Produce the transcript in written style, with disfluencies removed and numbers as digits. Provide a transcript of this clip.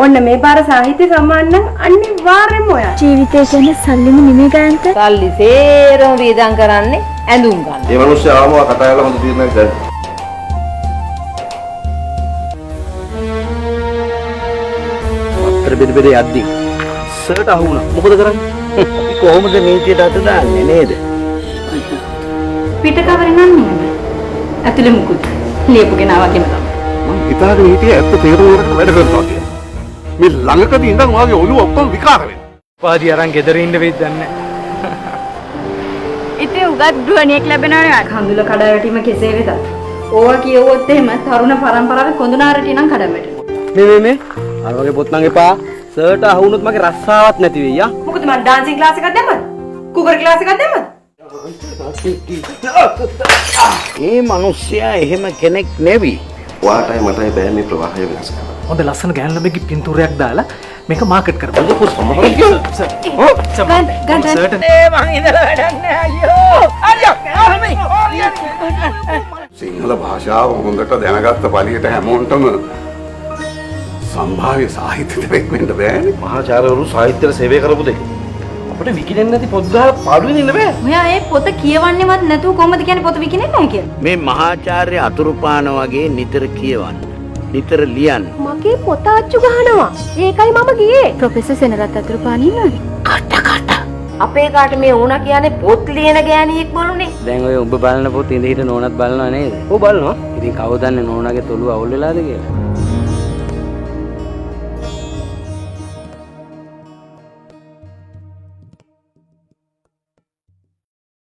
ඔන්න මේ පාර සාහිත්‍ය සම්මාන නම් අනිවාර්යෙන්ම ඔයා. ජීවිතය කියන්නේ සල්ලිම නෙමෙයි ගාන්ත. සල්ලි සේරම වේදම් කරන්නේ ඇඳුම් ගන්න. මේ මිනිස්සු ආවම කතා කරලා හොඳ තීරණයක් ගන්න. අතර බෙද යද්දි සර්ට අහු වුණා. මොකද කරන්නේ? අපි කොහොමද නීතියට අත දාන්නේ නේද? පිට කවරේ නම් නේද? ඇතුලේ මුකුත්. ලියපු කෙනා වගේම තමයි. මම හිතාගෙන හිටියේ ඇත්ත තේරුම් ගන්න වැඩ කරනවා කියලා. මේ ළඟකදී ඉඳන් වාගේ ඔළුව ඔක්කොම විකාර වෙනවා. පාදී අරන් ගෙදර ඉන්න වෙයිද දන්නේ ඉතින් උගත් ගෘහණියෙක් ලැබෙනවනේ කඳුල කඩාවැටීම කෙසේ වෙතත්. ඕවා කියවුවොත් එහෙම තරුණ පරම්පරාවේ කොඳුනාරටි නම් කඩමැටෙනවා. මේ අර වගේ පොත් නම් එපා. සර්ට අහු වුණොත් මගේ රස්සාවක් නැති වෙයි යා. මොකද මම ඩාන්සින් ක්ලාස් එකක් දැම්මද? කුකර් ක්ලාස් එකක් දැම්මද? මේ මිනිස්සයා එහෙම කෙනෙක් නෙවි. ඔයාටයි මටයි බෑ මේ ප්‍රවාහය වෙනස් කරන්න. හොඳ ලස්සන ගෑනු ළමෙක්ගේ පින්තූරයක් දාලා මේක මාකට් කරපන්. ගන්න සිංහල භාෂාව හොඳට දැනගත්ත පළියට හැමෝටම සම්භාව්‍ය සාහිත්‍යයක් වෙන්න බෑනේ. මහාචාර්යවරු සාහිත්‍ය සේවය කරපු දෙක. අපිට විකිනෙන්නේ නැති පොත් ගහලා පාඩුවෙන් ඉන්න බෑ. ඔයා ඒ පොත කියවන්නේවත් නැතුව කොහොමද කියන්නේ පොත විකිනෙන්නේ නැහැ කියලා? මේ මහාචාර්ය අතුරුපාන වගේ නිතර කියවන්න. නිතර ලියන්න. මගේ පොත අච්චු ගහනවා. ඒකයි මම ගියේ. ප්‍රොෆෙසර් සෙනරත් අතුරුපාන ඉන්නවනේ. අපේ කාට මේ ඕනා කියන්නේ පොත් ලියන ගෑණියෙක් බලුනේ. දැන් ඔය ඔබ බලන පොත් ඉඳ හිට නෝනත් බලනවා නේද? ඔව් බලනවා. ඉතින් කවදන්නේ නෝනාගේ තොලුව අවුල් වෙලාද කියලා?